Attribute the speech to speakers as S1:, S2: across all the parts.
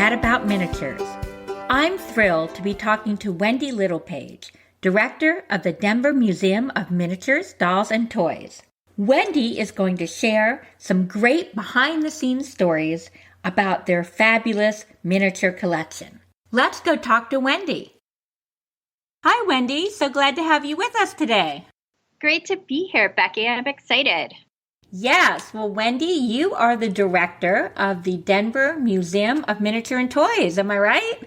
S1: Mad About Miniatures. I'm thrilled to be talking to Wendy Littlepage, director of the Denver Museum of Miniatures, Dolls, and Toys. Wendy is going to share some great behind-the-scenes stories about their fabulous miniature collection. Let's go talk to Wendy. Hi, Wendy. So glad to have you with us today.
S2: Great to be here, Becky. I'm excited.
S1: Yes. Well, Wendy, you are the director of the Denver Museum of Miniature and Toys. Am I right?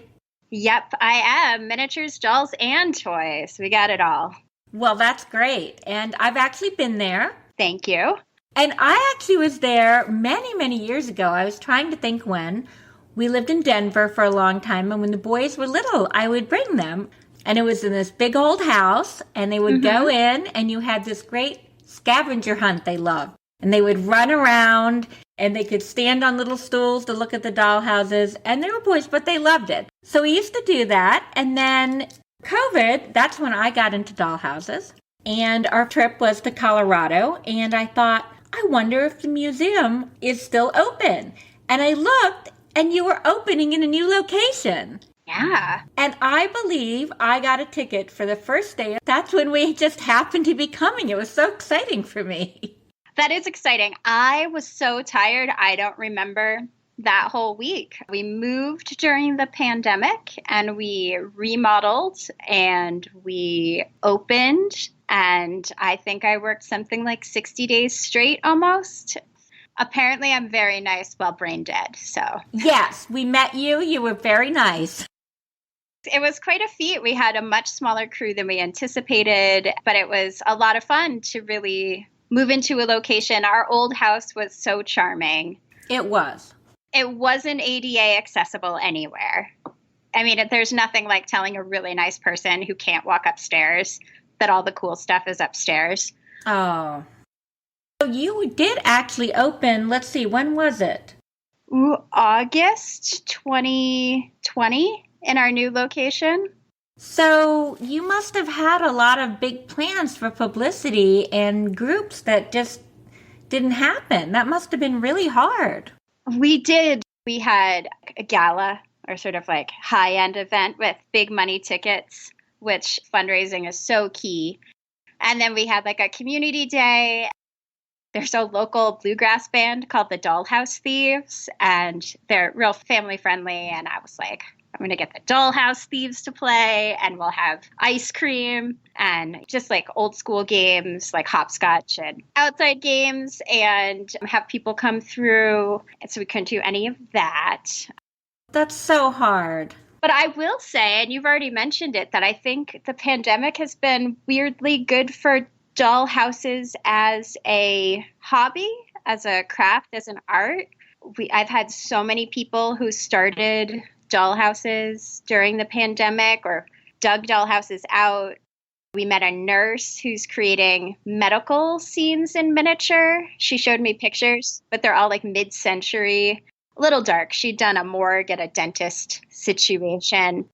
S2: Yep, I am. Miniatures, dolls, and toys. We got it all.
S1: Well, that's great. And I've actually been there.
S2: Thank you.
S1: And I actually was there many, many years ago. I was trying to think when. We lived in Denver for a long time, and when the boys were little, I would bring them. And it was in this big old house, and they would go in, and you had this great scavenger hunt they loved. And they would run around, and they could stand on little stools to look at the dollhouses. And they were boys, but they loved it. So we used to do that. And then COVID, that's when I got into dollhouses. And our trip was to Colorado. And I thought, I wonder if the museum is still open. And I looked, and you were opening in a new location.
S2: Yeah.
S1: And I believe I got a ticket for the first day. That's when we just happened to be coming. It was so exciting for me.
S2: That is exciting. I was so tired. I don't remember that whole week. We moved during the pandemic and we remodeled and we opened. And I think I worked something like 60 days straight almost. Apparently, I'm very nice while brain dead. So,
S1: yes, we met you. You were very nice.
S2: It was quite a feat. We had a much smaller crew than we anticipated, but it was a lot of fun to really move into a location. Our old house was so charming.
S1: It was.
S2: It wasn't ADA accessible anywhere. I mean, there's nothing like telling a really nice person who can't walk upstairs that all the cool stuff is upstairs.
S1: Oh. So you did actually open, let's see, when was it?
S2: August 2020 in our new location.
S1: So you must have had a lot of big plans for publicity and groups that just didn't happen. That must have been really hard.
S2: We did. We had a gala or sort of like high-end event with big money tickets, which fundraising is so key. And then we had like a community day. There's a local bluegrass band called the Dollhouse Thieves, and they're real family friendly. And I was like, I'm going to get the Dollhouse Thieves to play, and we'll have ice cream and just like old school games like hopscotch and outside games and have people come through. And so we couldn't do any of that.
S1: That's so hard.
S2: But I will say, and you've already mentioned it, that I think the pandemic has been weirdly good for dollhouses as a hobby, as a craft, as an art. I've had so many people who started dollhouses during the pandemic or dug dollhouses out. We met a nurse who's creating medical scenes in miniature. She showed me pictures, but they're all like mid-century, a little dark. She'd done a morgue at a dentist situation.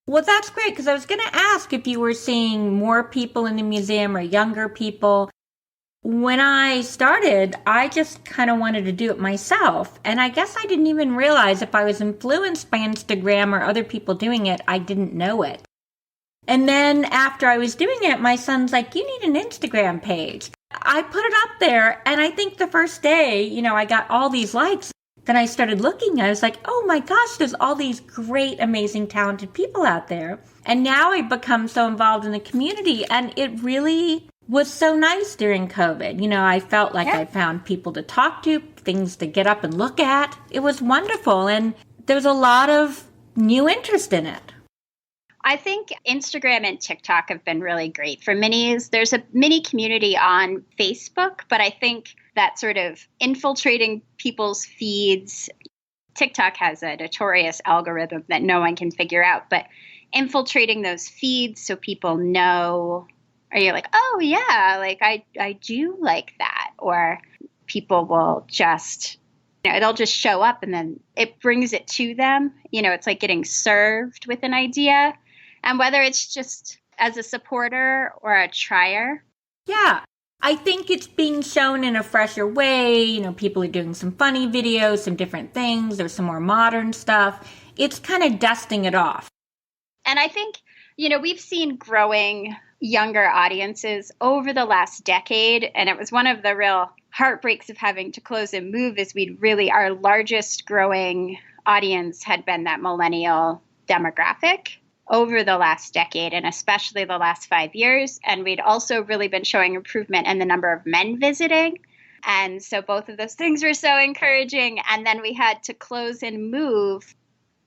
S1: Well, that's great, because I was going to ask if you were seeing more people in the museum or younger people. When I started, I just kind of wanted to do it myself. And I guess I didn't even realize if I was influenced by Instagram or other people doing it, I didn't know it. And then after I was doing it, my son's like, you need an Instagram page. I put it up there, and I think the first day, I got all these likes. Then I started looking, I was like, oh my gosh, there's all these great, amazing, talented people out there. And now I've become so involved in the community, and it really was so nice during COVID. I felt like I found people to talk to, things to get up and look at. It was wonderful, and there's a lot of new interest in it.
S2: I think Instagram and TikTok have been really great for minis. There's a mini community on Facebook, but I think that sort of infiltrating people's feeds, TikTok has a notorious algorithm that no one can figure out, but infiltrating those feeds so people know, or you're like, oh yeah, like I do like that. Or people will just, they'll just show up and then it brings it to them. It's like getting served with an idea. And whether it's just as a supporter or a trier.
S1: Yeah. I think it's being shown in a fresher way. People are doing some funny videos, some different things. There's some more modern stuff. It's kind of dusting it off.
S2: And I think, we've seen growing younger audiences over the last decade. And it was one of the real heartbreaks of having to close and move is our largest growing audience had been that millennial demographic over the last decade, and especially the last 5 years. And we'd also really been showing improvement in the number of men visiting. And so both of those things were so encouraging. And then we had to close and move.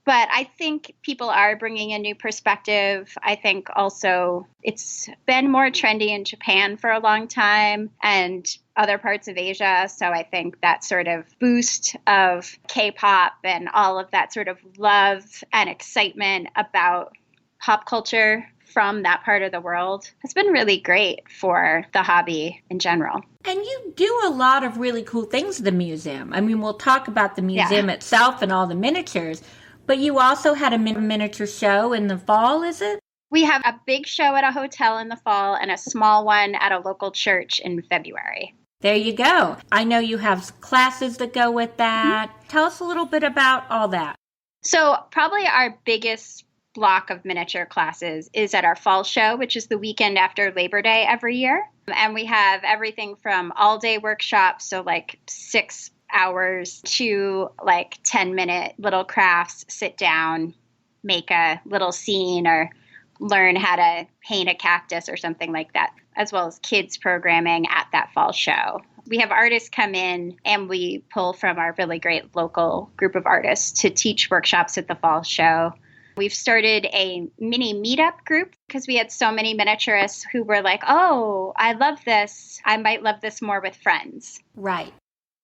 S2: But I think people are bringing a new perspective. I think also it's been more trendy in Japan for a long time and other parts of Asia. So I think that sort of boost of K-pop and all of that sort of love and excitement about pop culture from that part of the world has been really great for the hobby in general.
S1: And you do a lot of really cool things at the museum. I mean, we'll talk about the museum itself and all the miniatures, but you also had a miniature show in the fall, is it?
S2: We have a big show at a hotel in the fall and a small one at a local church in February.
S1: There you go. I know you have classes that go with that. Mm-hmm. Tell us a little bit about all that.
S2: So probably our biggest block of miniature classes is at our fall show, which is the weekend after Labor Day every year. And we have everything from all-day workshops, so like 6 hours, to like 10-minute little crafts, sit down, make a little scene, or learn how to paint a cactus or something like that, as well as kids programming at that fall show. We have artists come in and we pull from our really great local group of artists to teach workshops at the fall show. We've started a mini meetup group because we had so many miniaturists who were like, oh, I love this. I might love this more with friends.
S1: Right.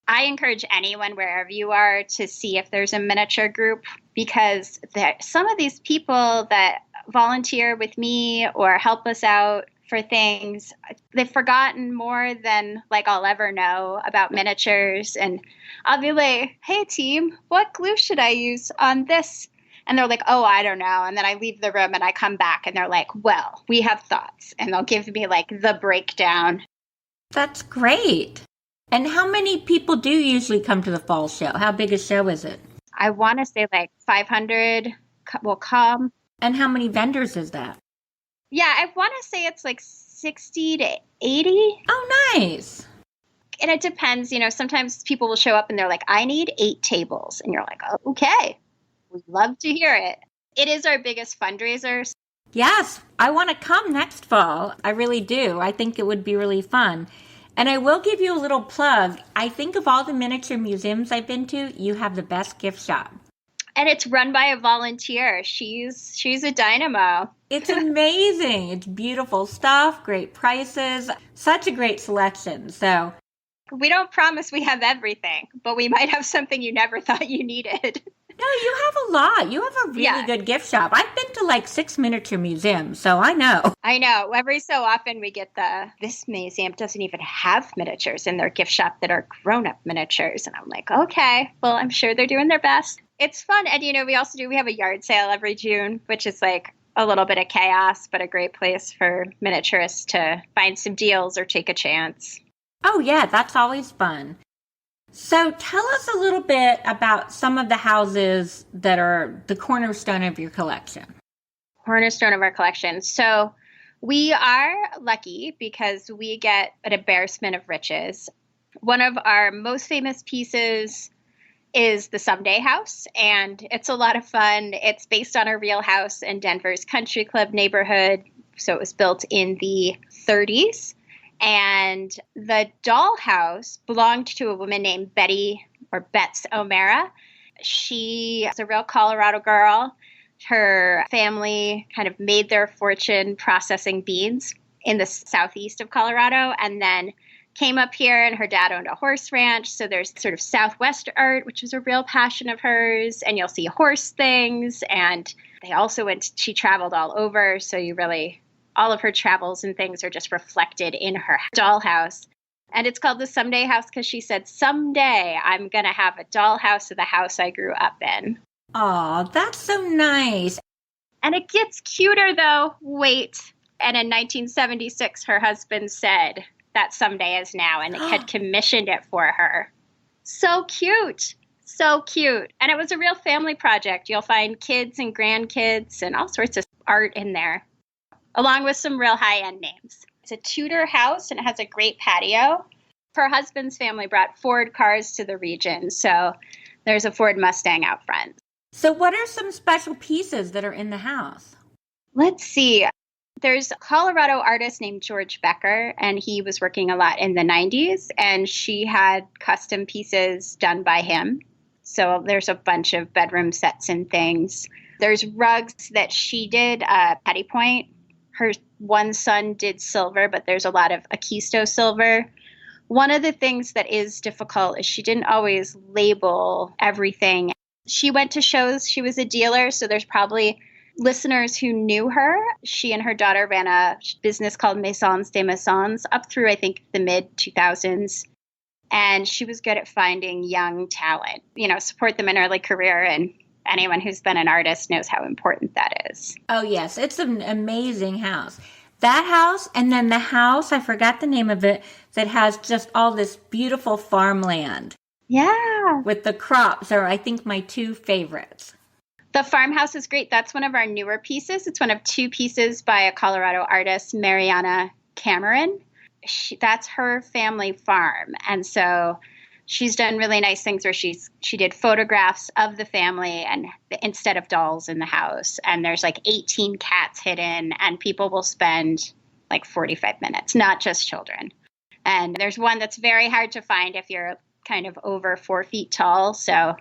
S2: I encourage anyone, wherever you are, to see if there's a miniature group, because some of these people that volunteer with me or help us out for things, they've forgotten more than like I'll ever know about miniatures. And I'll be like, hey, team, what glue should I use on this? And they're like, oh, I don't know. And then I leave the room and I come back and they're like, well, we have thoughts. And they'll give me like the breakdown.
S1: That's great. And how many people do usually come to the fall show? How big a show is it?
S2: I want to say like 500 will come.
S1: And how many vendors is that?
S2: Yeah, I want to say it's like 60 to 80.
S1: Oh, nice.
S2: And it depends. Sometimes people will show up and they're like, I need 8 tables. And you're like, oh, okay. We'd love to hear it. It is our biggest fundraiser.
S1: Yes, I want to come next fall. I really do. I think it would be really fun. And I will give you a little plug. I think of all the miniature museums I've been to, you have the best gift shop.
S2: And it's run by a volunteer. She's a dynamo.
S1: It's amazing. It's beautiful stuff, great prices, such a great selection. So
S2: we don't promise we have everything, but we might have something you never thought you needed.
S1: No, you have a lot. You have a really good gift shop. I've been to like 6 miniature museums, so I know.
S2: I know. Every so often we get this museum doesn't even have miniatures in their gift shop that are grown-up miniatures. And I'm like, okay, well, I'm sure they're doing their best. It's fun. And, we have a yard sale every June, which is like a little bit of chaos, but a great place for miniaturists to find some deals or take a chance.
S1: Oh, yeah, that's always fun. So tell us a little bit about some of the houses that are the cornerstone of your collection.
S2: Cornerstone of our collection. So we are lucky because we get an embarrassment of riches. One of our most famous pieces is the Someday House, and it's a lot of fun. It's based on a real house in Denver's Country Club neighborhood. So it was built in the 30s. And the dollhouse belonged to a woman named Bets O'Mara. She is a real Colorado girl. Her family kind of made their fortune processing beans in the southeast of Colorado, and then came up here, and her dad owned a horse ranch. So there's sort of Southwest art, which was a real passion of hers. And you'll see horse things. And she traveled all over. So all of her travels and things are just reflected in her dollhouse. And it's called the Someday House because she said, someday I'm going to have a dollhouse of the house I grew up in.
S1: Oh, that's so nice.
S2: And it gets cuter, though. Wait. And in 1976, her husband said, that Someday Is Now and had commissioned it for her. So cute. So cute. And it was a real family project. You'll find kids and grandkids and all sorts of art in there, along with some real high-end names. It's a Tudor house and it has a great patio. Her husband's family brought Ford cars to the region, so there's a Ford Mustang out front.
S1: So what are some special pieces that are in the house?
S2: Let's see. There's a Colorado artist named George Becker, and he was working a lot in the 90s, and she had custom pieces done by him. So there's a bunch of bedroom sets and things. There's rugs that she did, Petty Point. Her one son did silver, but there's a lot of Akisto silver. One of the things that is difficult is she didn't always label everything. She went to shows. She was a dealer, so there's probably listeners who knew her. She and her daughter ran a business called Maisons des Maisons up through, I think, the mid-2000s. And she was good at finding young talent, support them in early career. And anyone who's been an artist knows how important that is.
S1: Oh, yes. It's an amazing house. That house, and then the house, I forgot the name of it, that has just all this beautiful farmland.
S2: Yeah.
S1: With the crops are, I think, my two favorites.
S2: The farmhouse is great. That's one of our newer pieces. It's one of two pieces by a Colorado artist, Mariana Cameron. That's her family farm. And so she's done really nice things where she did photographs of the family and instead of dolls in the house. And there's like 18 cats hidden, and people will spend like 45 minutes, not just children. And there's one that's very hard to find if you're kind of over 4 feet tall. So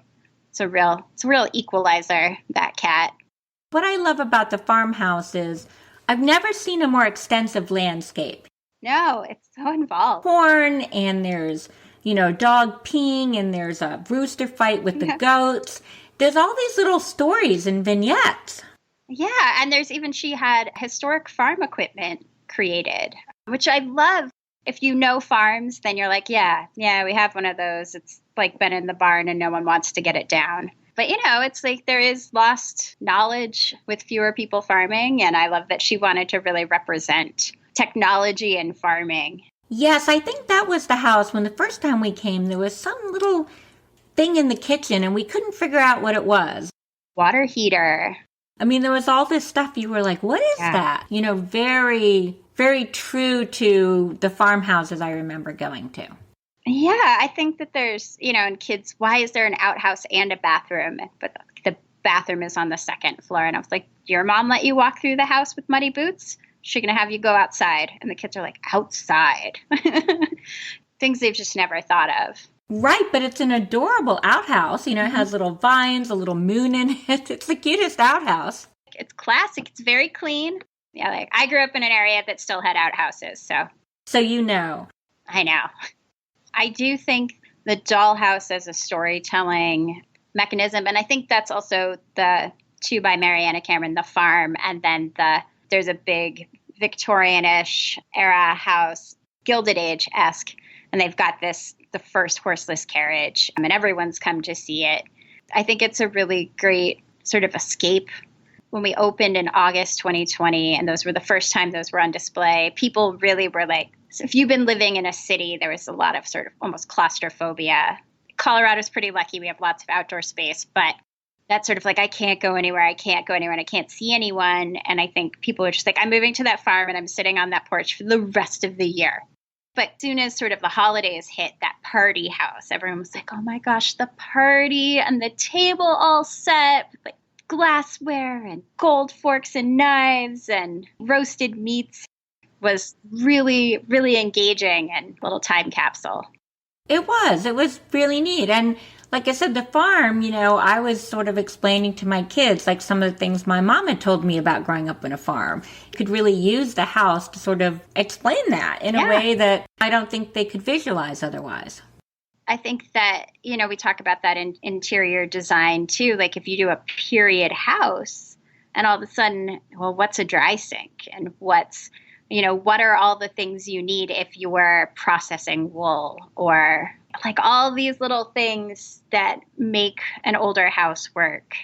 S2: it's a real equalizer, that cat.
S1: What I love about the farmhouse is I've never seen a more extensive landscape.
S2: No, it's so involved.
S1: Corn, and there's dog peeing, and there's a rooster fight with the goats. There's all these little stories and vignettes.
S2: Yeah, and she had historic farm equipment created, which I love. If you know farms, then you're like, yeah, we have one of those. It's like been in the barn and no one wants to get it down. But, it's like there is lost knowledge with fewer people farming, and I love that she wanted to really represent technology and farming.
S1: Yes, I think that was the house. When the first time we came, there was some little thing in the kitchen, and we couldn't figure out what it was.
S2: Water heater.
S1: I mean, there was all this stuff you were like, what is that? Very, very true to the farmhouses I remember going to.
S2: Yeah, I think that there's, in kids, why is there an outhouse and a bathroom? But the bathroom is on the second floor. And I was like, your mom let you walk through the house with muddy boots? She's going to have you go outside. And the kids are like, outside? Things they've just never thought of.
S1: Right, but it's an adorable outhouse. It has little vines, a little moon in it. It's the cutest outhouse.
S2: It's classic. It's very clean. Yeah, I grew up in an area that still had outhouses, so.
S1: So you know.
S2: I know. I do think the dollhouse as a storytelling mechanism, and I think that's also the two by Mariana Cameron, The Farm, and then there's a big Victorian-ish era house, Gilded Age-esque, and they've got the first horseless carriage, and everyone's come to see it. I think it's a really great sort of escape. When we opened in August 2020, and those were the first time those were on display, people really were like, so if you've been living in a city, there was a lot of sort of almost claustrophobia. Colorado's pretty lucky. We have lots of outdoor space, but that's sort of like, I can't go anywhere, and I can't see anyone. And I think people are just like, I'm moving to that farm and I'm sitting on that porch for the rest of the year. But soon as sort of the holidays hit, that party house, everyone was like, oh my gosh, the party and the table all set with like glassware and gold forks and knives and roasted meats was really, really engaging and little time capsule.
S1: It was really neat. And like I said, the farm, I was sort of explaining to my kids, like some of the things my mom had told me about growing up in a farm. You could really use the house to sort of explain that in a way that I don't think they could visualize otherwise.
S2: I think that, we talk about that in interior design too. Like if you do a period house and all of a sudden, well, what's a dry sink? And what are all the things you need if you were processing wool, or like all these little things that make an older house work.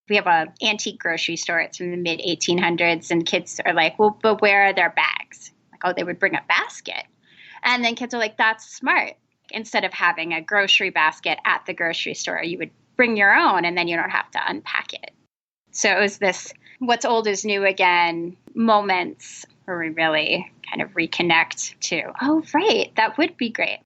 S2: We have an antique grocery store. It's from the mid 1800s, and kids are like, well, but where are their bags? Like, oh, they would bring a basket. And then kids are like, that's smart. Instead of having a grocery basket at the grocery store, you would bring your own and then you don't have to unpack it. So it was this what's old is new again moments where we really kind of reconnect to, oh, right, that would be great.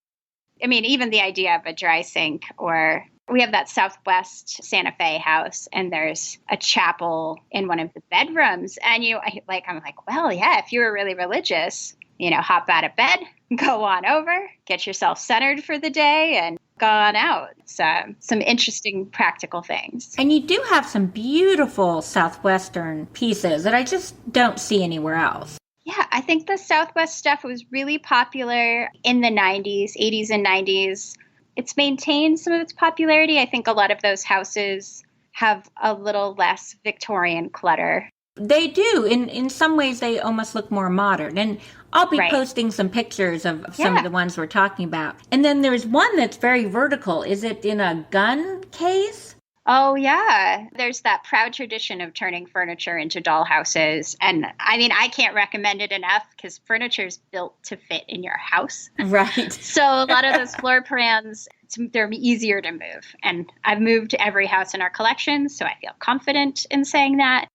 S2: I mean, even the idea of a dry sink, or we have that Southwest Santa Fe house and there's a chapel in one of the bedrooms. And I'm like, well, yeah, if you were really religious, hop out of bed, go on over, get yourself centered for the day and go on out. So some interesting practical things.
S1: And you do have some beautiful Southwestern pieces that I just don't see anywhere else.
S2: Yeah, I think the Southwest stuff was really popular in the 90s, 80s and 90s. It's maintained some of its popularity. I think a lot of those houses have a little less Victorian clutter.
S1: They do. In some ways, they almost look more modern. And I'll be
S2: Right.
S1: posting some pictures of some of the ones we're talking about. And then there's one that's very vertical. Is it in a gun case?
S2: Oh, yeah. There's that proud tradition of turning furniture into dollhouses. And I mean, I can't recommend it enough because furniture is built to fit in your house.
S1: Right.
S2: So a lot of those floor plans, they're easier to move. And I've moved to every house in our collection, so I feel confident in saying that.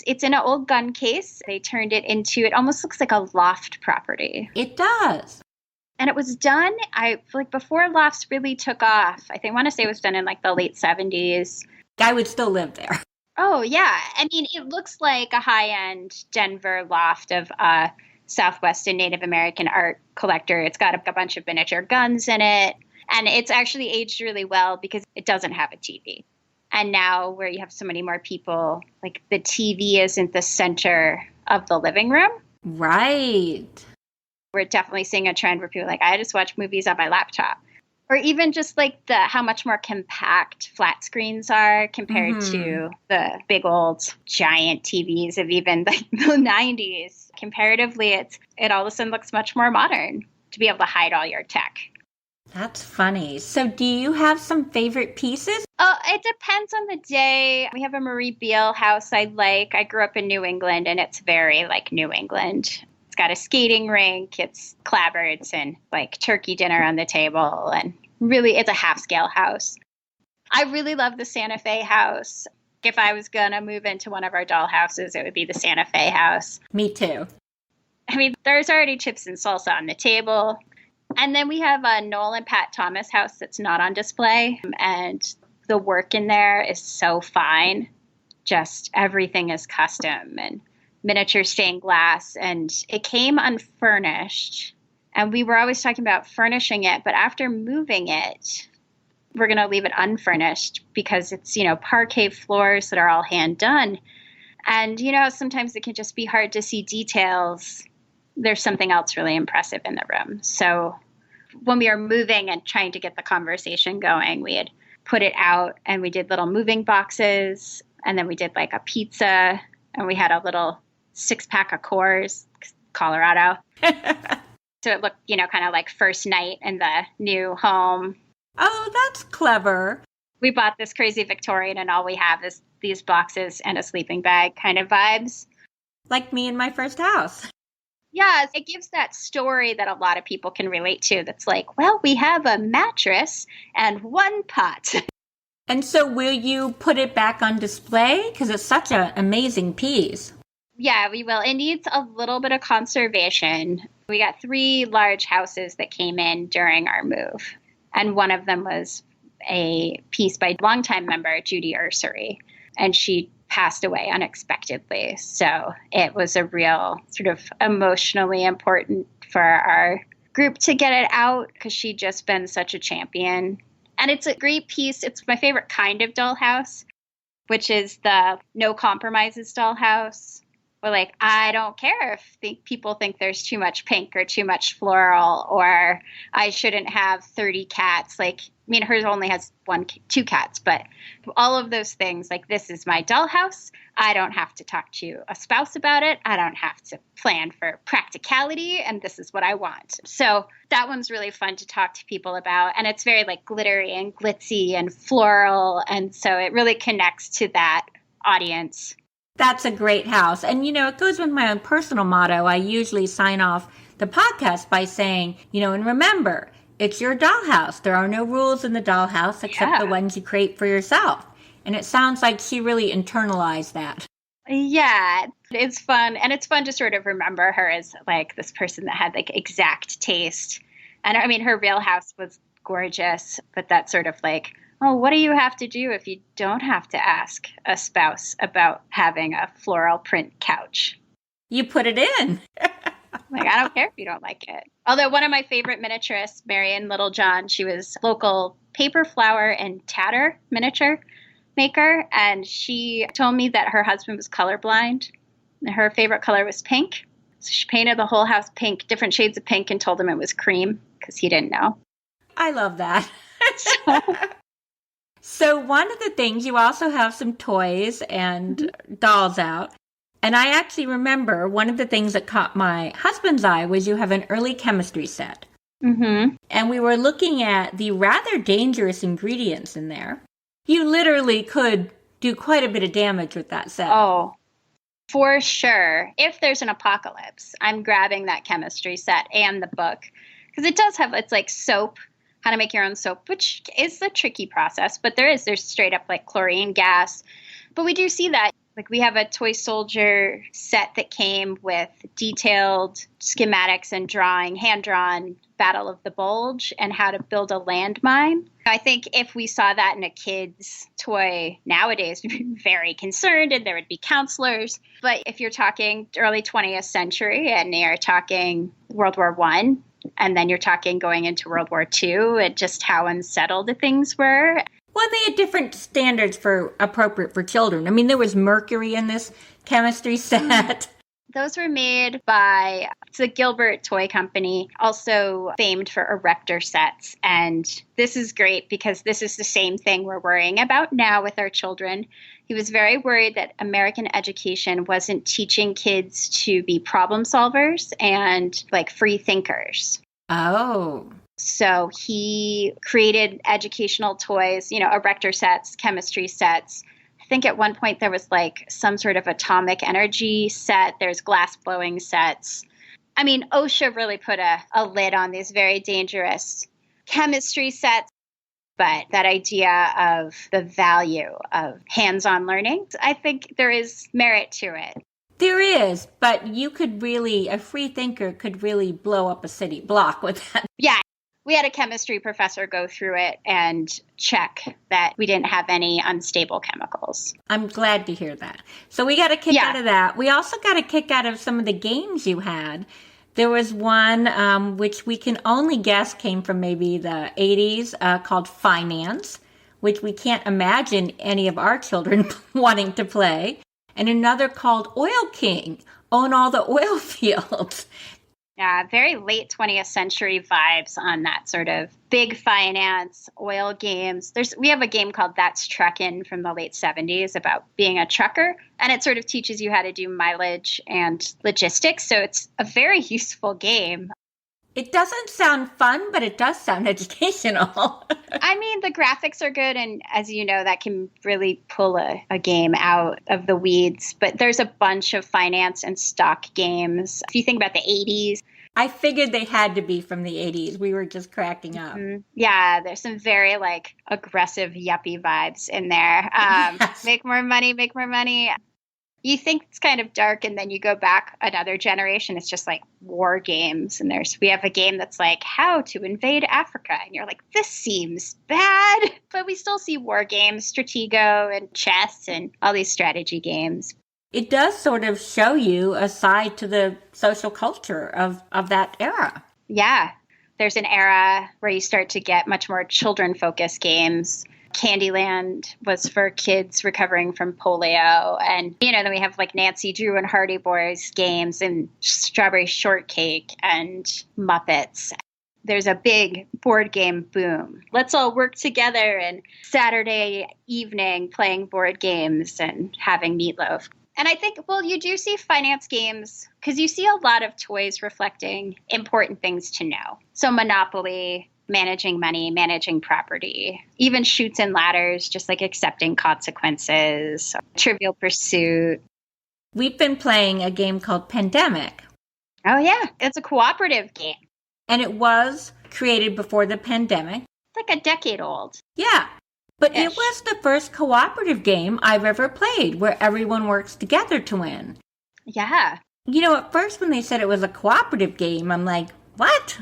S2: It's in an old gun case. They turned it into, it almost looks like a loft property.
S1: It does.
S2: And it was done, before lofts really took off. I want to say it was done in the late 70s.
S1: I would still live there.
S2: Oh, yeah. I mean, it looks like a high-end Denver loft of a Southwest and Native American art collector. It's got a bunch of miniature guns in it. And it's actually aged really well because it doesn't have a TV. And now where you have so many more people, the TV isn't the center of the living room.
S1: Right.
S2: We're definitely seeing a trend where people are like, I just watch movies on my laptop. Or even just how much more compact flat screens are compared to the big old giant TVs of even the 90s. Comparatively, it all of a sudden looks much more modern to be able to hide all your tech.
S1: That's funny. So do you have some favorite pieces?
S2: Oh, it depends on the day. We have a Marie Beale house I like. I grew up in New England, and it's very like New England. It's got a skating rink, it's clapboards and turkey dinner on the table. And really, it's a half-scale house. I really love the Santa Fe house. If I was going to move into one of our doll houses, it would be the Santa Fe house.
S1: Me too.
S2: I mean, there's already chips and salsa on the table. And then we have a Noel and Pat Thomas house that's not on display. And the work in there is so fine. Just everything is custom and miniature stained glass. And it came unfurnished. And we were always talking about furnishing it. But after moving it, we're going to leave it unfurnished because it's, parquet floors that are all hand done. And, sometimes it can just be hard to see details. There's something else really impressive in the room. So when we were moving and trying to get the conversation going, we had put it out and we did little moving boxes. And then we did a pizza and we had a little 6-pack of Coors, Colorado. So it looked, kind of like first night in the new home.
S1: Oh, that's clever.
S2: We bought this crazy Victorian and all we have is these boxes and a sleeping bag kind of vibes.
S1: Like me in my first house.
S2: Yeah, it gives that story that a lot of people can relate to. That's we have a mattress and one pot.
S1: And so will you put it back on display? Because it's such an amazing piece.
S2: Yeah, we will. It needs a little bit of conservation. We got 3 large houses that came in during our move. And one of them was a piece by longtime member Judy Ursery. And she passed away unexpectedly. So it was a real sort of emotionally important for our group to get it out because she'd just been such a champion. And it's a great piece. It's my favorite kind of dollhouse, which is the no compromises dollhouse. We're I don't care if people think there's too much pink or too much floral, or I shouldn't have 30 cats. Hers only has 2 cats, but all of those things, this is my dollhouse. I don't have to talk to a spouse about it. I don't have to plan for practicality, and this is what I want. So that one's really fun to talk to people about, and it's very glittery and glitzy and floral, and so it really connects to that audience.
S1: That's a great house. And, it goes with my own personal motto. I usually sign off the podcast by saying, and remember, it's your dollhouse. There are no rules in the dollhouse except the ones you create for yourself. And it sounds like she really internalized that.
S2: Yeah, it's fun. And it's fun to sort of remember her as like this person that had like exact taste. And I mean, her real house was gorgeous, but that sort of like, oh, what do you have to do if you don't have to ask a spouse about having a floral print couch?
S1: You put it in.
S2: Like, I don't care if you don't like it. Although one of my favorite miniaturists, Marion Littlejohn, she was local paper, flower, and tatter miniature maker. And she told me that her husband was colorblind. And her favorite color was pink. So she painted the whole house pink, different shades of pink, and told him it was cream because he didn't know.
S1: I love that. So one of the things, you also have some toys and dolls out. And I actually remember one of the things that caught my husband's eye was you have an early chemistry set.
S2: Mm-hmm.
S1: And we were looking at the rather dangerous ingredients in there. You literally could do quite a bit of damage with that set.
S2: Oh, for sure. If there's an apocalypse, I'm grabbing that chemistry set and the book. Because it does have, it's like soap, how to make your own soap, which is a tricky process. But there's straight up like chlorine gas. But we do see that. Like we have a toy soldier set that came with detailed schematics and drawing, hand-drawn Battle of the Bulge and how to build a landmine. I think if we saw that in a kid's toy nowadays, we'd be very concerned and there would be counselors. But if you're talking early 20th century and you're talking World War I, and then you're talking going into World War II and just how unsettled things were.
S1: Well, they had different standards for appropriate for children. I mean, there was mercury in this chemistry set.
S2: Those were made by the Gilbert Toy Company, also famed for Erector sets. And this is great because this is the same thing we're worrying about now with our children. He was very worried that American education wasn't teaching kids to be problem solvers and like free thinkers.
S1: Oh.
S2: So he created educational toys, erector sets, chemistry sets. I think at one point there was like some sort of atomic energy set. There's glass blowing sets. I mean, OSHA really put a lid on these very dangerous chemistry sets. But that idea of the value of hands-on learning, I think there is merit to it.
S1: There is, but a free thinker could really blow up a city block with that.
S2: Yeah. We had a chemistry professor go through it and check that we didn't have any unstable chemicals.
S1: I'm glad to hear that. So we got a kick out of that. We also got a kick out of some of the games you had. There was one which we can only guess came from maybe the 80s called Finance, which we can't imagine any of our children wanting to play. And another called Oil King, own all the oil fields.
S2: Yeah, very late 20th century vibes on that sort of big finance, oil games. We have a game called That's Truckin' from the late 70s about being a trucker, and it sort of teaches you how to do mileage and logistics. So it's a very useful game.
S1: It doesn't sound fun, but it does sound educational.
S2: I mean, the graphics are good, and as you know, that can really pull a game out of the weeds. But there's a bunch of finance and stock games. If you think about the 80s.
S1: I figured they had to be from the 80s. We were just cracking up.
S2: Mm-hmm. Yeah, there's some very, aggressive yuppie vibes in there. Yes. Make more money, make more money. You think it's kind of dark, and then you go back another generation. It's just like war games. And we have a game that's like how to invade Africa. And you're like, this seems bad. But we still see war games, Stratego and chess and all these strategy games.
S1: It does sort of show you a side to the social culture of that era.
S2: Yeah. There's an era where you start to get much more children-focused games. Candyland was for kids recovering from polio. And, then we have Nancy Drew and Hardy Boys games and Strawberry Shortcake and Muppets. There's a big board game boom. Let's all work together and Saturday evening playing board games and having meatloaf. And I think, you do see finance games because you see a lot of toys reflecting important things to know. So Monopoly, managing money, managing property, even Chutes and Ladders, just accepting consequences, Trivial Pursuit.
S1: We've been playing a game called Pandemic,
S2: Oh, yeah. It's a cooperative game.
S1: and it was created before the pandemic.
S2: It's like a decade old.
S1: Yeah, but it
S2: Ish.
S1: was the first cooperative game I've ever played where everyone works together to win.
S2: Yeah.
S1: At first when they said it was a cooperative game, I'm like, what?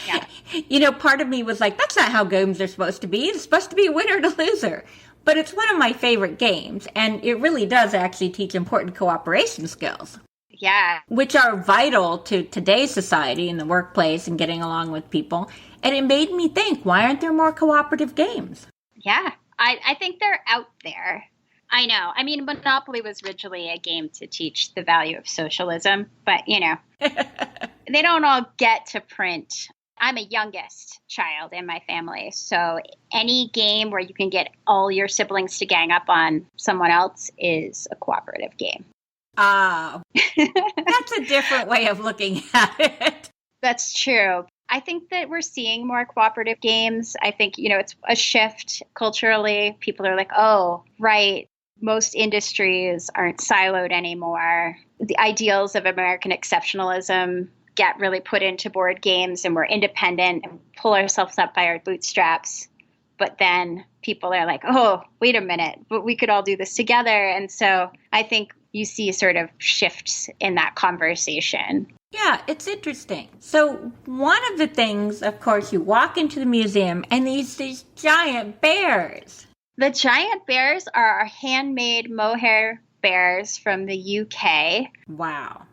S2: Yeah.
S1: Part of me was like, that's not how games are supposed to be. It's supposed to be winner to loser. But it's one of my favorite games, and it really does actually teach important cooperation skills,
S2: Yeah.
S1: which are vital to today's society in the workplace and getting along with people. And it made me think, why aren't there more cooperative games?
S2: Yeah. I think they're out there. I know. I mean, Monopoly was originally a game to teach the value of socialism, but, they don't all get to print. I'm a youngest child in my family, so any game where you can get all your siblings to gang up on someone else is a cooperative game.
S1: Ah, that's a different way of looking at it.
S2: That's true. I think that we're seeing more cooperative games. I think, it's a shift culturally. People are like, oh, right. Most industries aren't siloed anymore. The ideals of American exceptionalism get really put into board games, and we're independent and pull ourselves up by our bootstraps. But then people are like, oh, wait a minute, but we could all do this together. And so I think you see sort of shifts in that conversation.
S1: Yeah, it's interesting. So one of the things, of course, you walk into the museum and these giant bears.
S2: The giant bears are our handmade mohair bears from the UK.
S1: Wow.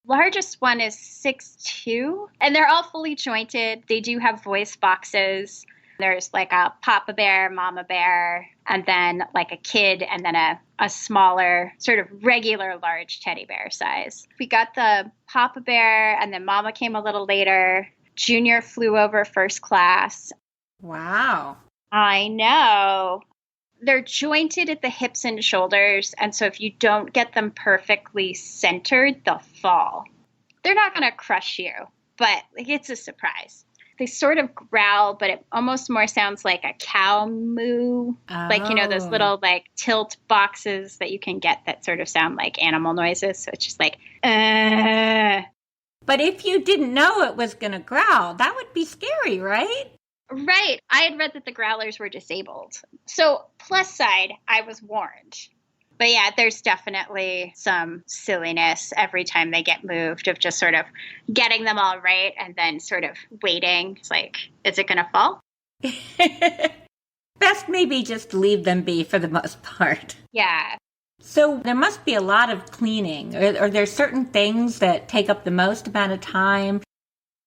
S2: Largest one is 6'2", and they're all fully jointed. They do have voice boxes. There's like a Papa Bear, Mama Bear, and then like a kid, and then a smaller, sort of regular large teddy bear size. We got the Papa Bear, and then Mama came a little later. Junior flew over first class.
S1: Wow.
S2: I know. They're jointed at the hips and shoulders, and so if you don't get them perfectly centered, they'll fall. They're not going to crush you, but it's a surprise. They sort of growl, but it almost more sounds like a cow moo. Like, those little like tilt boxes that you can get that sort of sound like animal noises. So it's just like,
S1: But if you didn't know it was going to growl, that would be scary, right?
S2: Right. I had read that the growlers were disabled. So plus side, I was warned. But yeah, there's definitely some silliness every time they get moved of just sort of getting them all right and then sort of waiting. It's like, is it going to fall?
S1: Best maybe just leave them be for the most part.
S2: Yeah.
S1: So there must be a lot of cleaning. Are there certain things that take up the most amount of time?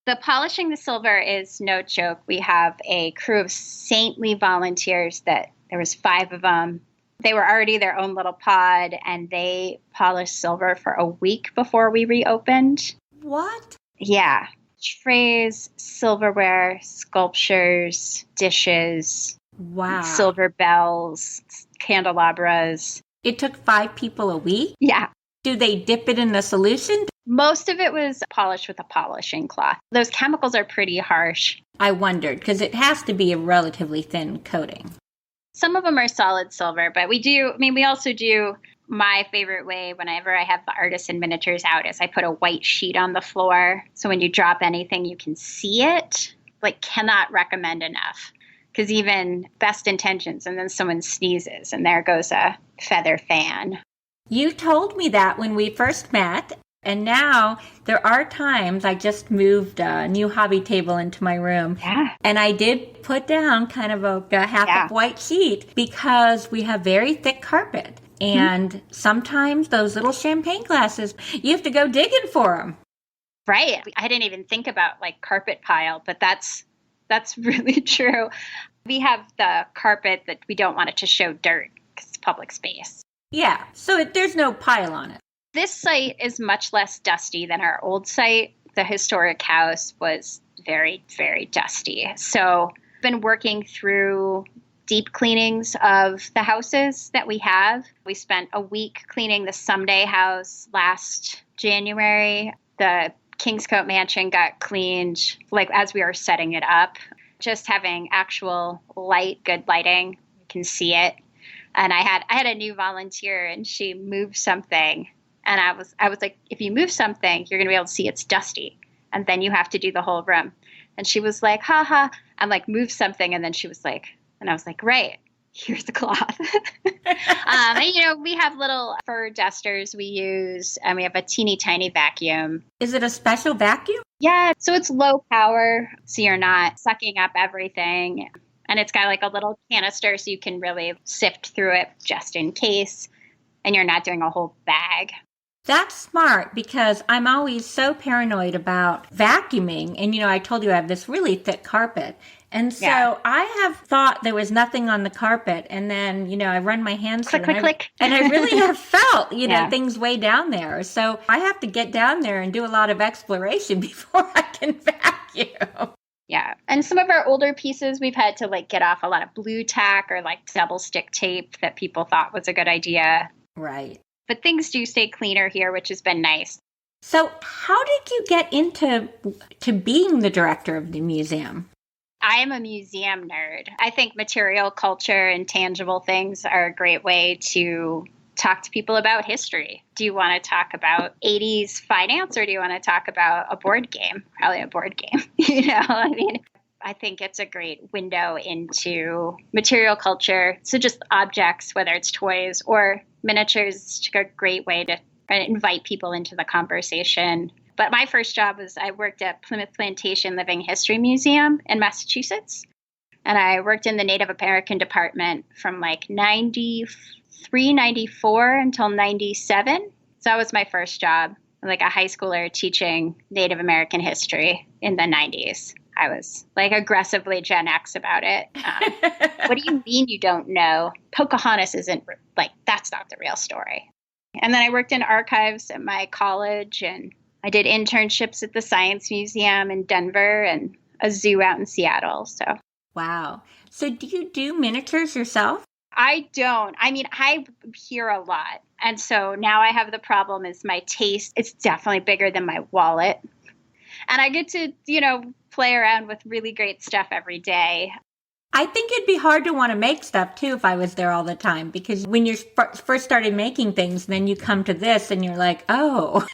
S2: The polishing the silver is no joke. We have a crew of saintly volunteers there was 5 of them. They were already their own little pod, and they polished silver for a week before we reopened.
S1: What?
S2: Yeah. Trays, silverware, sculptures, dishes,
S1: Wow.
S2: silver bells, candelabras.
S1: It took 5 people a week?
S2: Yeah.
S1: Do they dip it in the solution?
S2: Most of it was polished with a polishing cloth. Those chemicals are pretty harsh.
S1: I wondered, because it has to be a relatively thin coating.
S2: Some of them are solid silver, but we also do, my favorite way whenever I have the artisan miniatures out is I put a white sheet on the floor. So when you drop anything, you can see it. Cannot recommend enough. Because even best intentions, and then someone sneezes, and there goes a feather fan.
S1: You told me that when we first met, and now there are times I just moved a new hobby table into my room.
S2: Yeah.
S1: And I did put down kind of a half of white sheet because we have very thick carpet. And sometimes those little champagne glasses, you have to go digging for them.
S2: Right. I didn't even think about carpet pile, but that's really true. We have the carpet that we don't want it to show dirt because it's public space.
S1: Yeah, so there's no pile on it.
S2: This site is much less dusty than our old site. The historic house was very, very dusty. So I've been working through deep cleanings of the houses that we have. We spent a week cleaning the Someday house last January. The Kingscote Mansion got cleaned as we were setting it up. Just having actual light, good lighting, you can see it. And I had a new volunteer and she moved something. And I was like, if you move something, you're gonna be able to see it's dusty. And then you have to do the whole room. And she was like, haha. I'm like, move something. And then she was like, and I was like, right, here's the cloth. And, we have little fur dusters we use, and we have a teeny tiny vacuum.
S1: Is it a special vacuum?
S2: Yeah, so it's low power, so you're not sucking up everything. And it's got like a little canister so you can really sift through it just in case, and you're not doing a whole bag.
S1: That's smart because I'm always so paranoid about vacuuming. And, I told you I have this really thick carpet. And so
S2: Yeah.
S1: I have thought there was nothing on the carpet. And then, I run my hands
S2: Click,
S1: through
S2: click, click.
S1: And I really have felt,
S2: Yeah.
S1: things way down there. So I have to get down there and do a lot of exploration before I can vacuum.
S2: Yeah. And some of our older pieces, we've had to like get off a lot of blue tack or like double stick tape that people thought was a good idea.
S1: Right.
S2: But things do stay cleaner here, which has been nice.
S1: So how did you get into being the director of the museum?
S2: I am a museum nerd. I think material culture and tangible things are a great way to talk to people about history. Do you want to talk about 80s finance or do you want to talk about a board game? Probably a board game. I think it's a great window into material culture. So just objects, whether it's toys or miniatures, it's a great way to invite people into the conversation. But my first job was I worked at Plymouth Plantation Living History Museum in Massachusetts. And I worked in the Native American department from like 93, 94 until 97. So that was my first job, like a high schooler teaching Native American history in the 90s. I was like aggressively Gen X about it. What do you mean you don't know? Pocahontas isn't like, that's not the real story. And then I worked in archives at my college and I did internships at the Science Museum in Denver and a zoo out in Seattle. So.
S1: Wow. So do you do miniatures yourself?
S2: I don't. I hear a lot. And so now I have the problem is my taste. It's definitely bigger than my wallet. And I get to, play around with really great stuff every day.
S1: I think it'd be hard to want to make stuff too if I was there all the time, because when you first started making things, then you come to this and you're like, oh.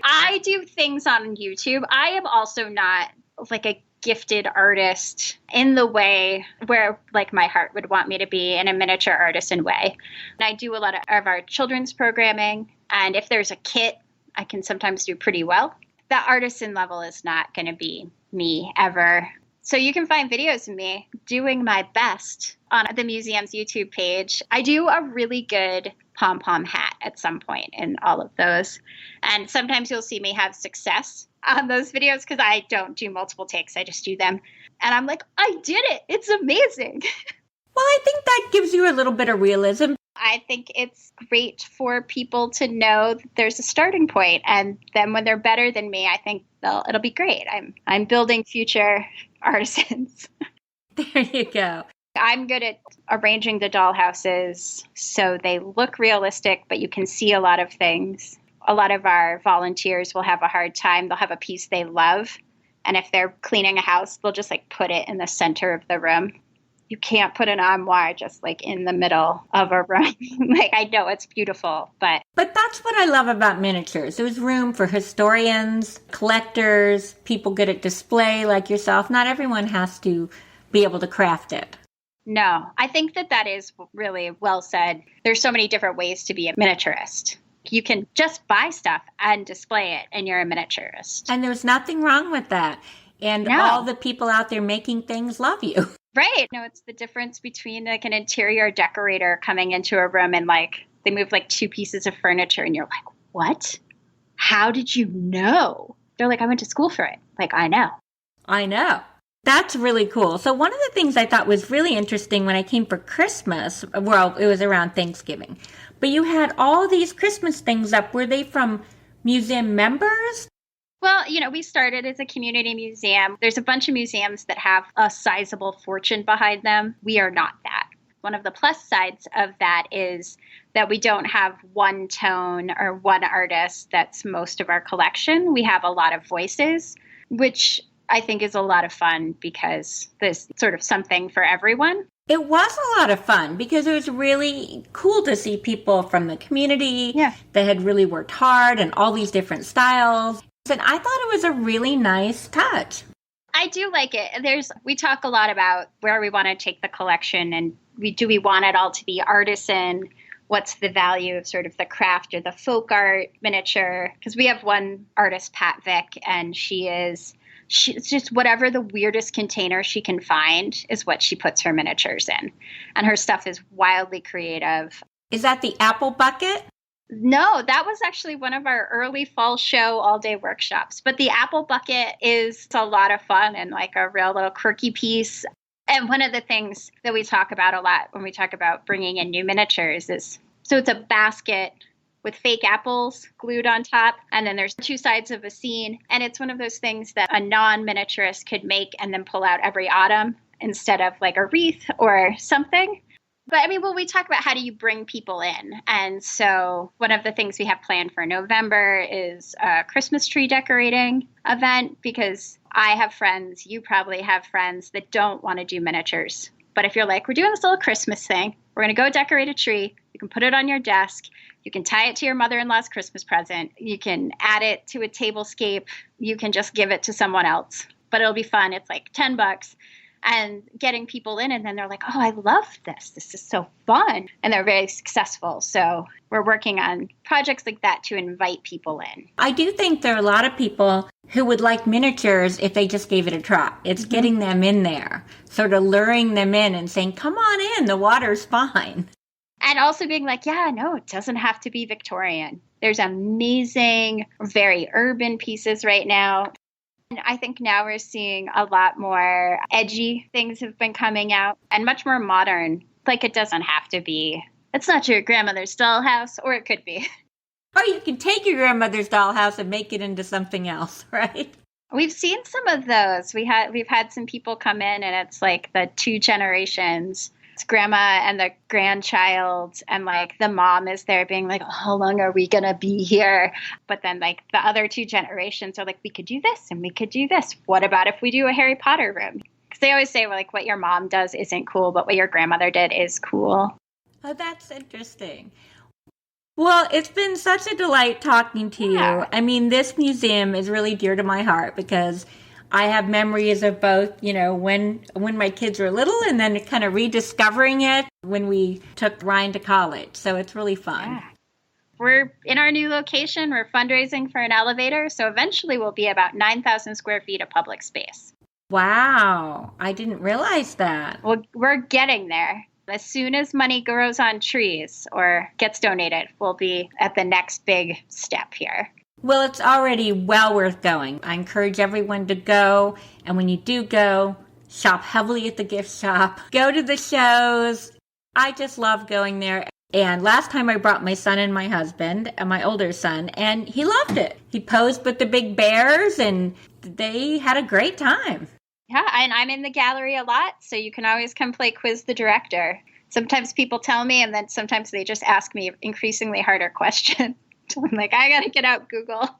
S2: I do things on YouTube. I am also not like a gifted artist in the way where like my heart would want me to be in a miniature artisan way. And I do a lot of our children's programming. And if there's a kit, I can sometimes do pretty well. The artisan level is not going to be me ever. So you can find videos of me doing my best on the museum's YouTube page. I do a really good pom-pom hat at some point in all of those. And sometimes you'll see me have success on those videos because I don't do multiple takes. I just do them. And I'm like, I did it. It's amazing.
S1: Well, I think that gives you a little bit of realism.
S2: I think it's great for people to know that there's a starting point. And then when they're better than me, I think it'll be great. I'm building future artisans.
S1: There you go.
S2: I'm good at arranging the dollhouses so they look realistic, but you can see a lot of things. A lot of our volunteers will have a hard time. They'll have a piece they love. And if they're cleaning a house, they'll just like put it in the center of the room. You can't put an armoire just like in the middle of a room. Like, I know it's beautiful, but
S1: that's what I love about miniatures. There's room for historians, collectors, people good at display like yourself. Not everyone has to be able to craft it.
S2: no, I think that is really well said. There's so many different ways to be a miniaturist. You can just buy stuff and display it, and you're a miniaturist.
S1: And there's nothing wrong with that. And
S2: No.
S1: all the people out there making things love you.
S2: Right. No, it's the difference between like an interior decorator coming into a room and like they move like two pieces of furniture and you're like, what? How did you know? They're like, I went to school for it. Like, I know.
S1: I know. That's really cool. So one of the things I thought was really interesting when I came for Christmas, well, it was around Thanksgiving, but you had all these Christmas things up. Were they from museum members?
S2: Well, we started as a community museum. There's a bunch of museums that have a sizable fortune behind them. We are not that. One of the plus sides of that is that we don't have one tone or one artist that's most of our collection. We have a lot of voices, which I think is a lot of fun because there's sort of something for everyone.
S1: It was a lot of fun because it was really cool to see people from the community that had really worked hard and all these different styles. And I thought it was a really nice touch.
S2: I do like it. We talk a lot about where we want to take the collection, and do we want it all to be artisan? What's the value of sort of the craft or the folk art miniature? Because we have one artist, Pat Vick, and it's just whatever the weirdest container she can find is what she puts her miniatures in. And her stuff is wildly creative.
S1: Is that the apple bucket?
S2: No, that was actually one of our early fall show all-day workshops. But the apple bucket is a lot of fun and like a real little quirky piece. And one of the things that we talk about a lot when we talk about bringing in new miniatures is, so it's a basket with fake apples glued on top. And then there's two sides of a scene. And it's one of those things that a non-miniaturist could make and then pull out every autumn instead of like a wreath or something. But I mean, we talk about how do you bring people in? And so one of the things we have planned for November is a Christmas tree decorating event, because I have friends, you probably have friends that don't want to do miniatures. But if you're like, we're doing this little Christmas thing, we're going to go decorate a tree, you can put it on your desk, you can tie it to your mother-in-law's Christmas present, you can add it to a tablescape, you can just give it to someone else. But it'll be fun. It's like $10. And getting people in, and then they're like, oh, I love this. This is so fun. And they're very successful. So we're working on projects like that to invite people in.
S1: I do think there are a lot of people who would like miniatures if they just gave it a try. It's getting them in there, sort of luring them in and saying, come on in, the water's fine.
S2: And also being like, yeah, no, it doesn't have to be Victorian. There's amazing, very urban pieces right now. I think now we're seeing a lot more edgy things have been coming out and much more modern. Like it doesn't have to be, it's not your grandmother's dollhouse, or it could be.
S1: Or you can take your grandmother's dollhouse and make it into something else, right?
S2: We've seen some of those. We've had some people come in and it's like the two generations. It's grandma and the grandchild, and like the mom is there being like, oh, how long are we going to be here? But then like the other two generations are like, we could do this and we could do this. What about if we do a Harry Potter room? Because they always say, well, like, what your mom does isn't cool, but what your grandmother did is cool.
S1: Oh, that's interesting. Well, it's been such a delight talking to you. I mean, this museum is really dear to my heart because I have memories of both, you know, when my kids were little and then kind of rediscovering it when we took Ryan to college. So it's really fun.
S2: Yeah. We're in our new location. We're fundraising for an elevator. So eventually we'll be about 9,000 square feet of public space.
S1: Wow. I didn't realize that.
S2: Well, we're getting there. As soon as money grows on trees or gets donated, we'll be at the next big step here.
S1: Well, it's already well worth going. I encourage everyone to go. And when you do go, shop heavily at the gift shop. Go to the shows. I just love going there. And last time I brought my son and my husband and my older son, and he loved it. He posed with the big bears and they had a great time.
S2: Yeah, and I'm in the gallery a lot, so you can always come play Quiz the Director. Sometimes people tell me, and then sometimes they just ask me increasingly harder questions. I'm like, I got to get out Google.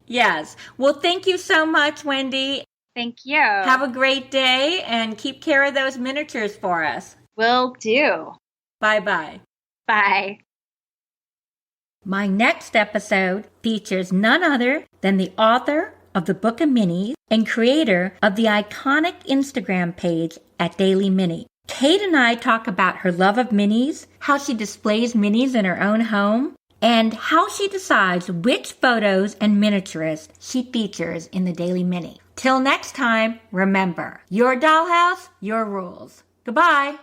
S1: Yes. Well, thank you so much, Wendy.
S2: Thank you.
S1: Have a great day and keep care of those miniatures for us.
S2: Will do.
S1: Bye-bye.
S2: Bye.
S1: My next episode features none other than the author of the Book of Minis and creator of the iconic Instagram page at Daily Mini. Kate and I talk about her love of minis, how she displays minis in her own home, and how she decides which photos and miniaturists she features in the Daily Mini. Till next time, remember, your dollhouse, your rules. Goodbye.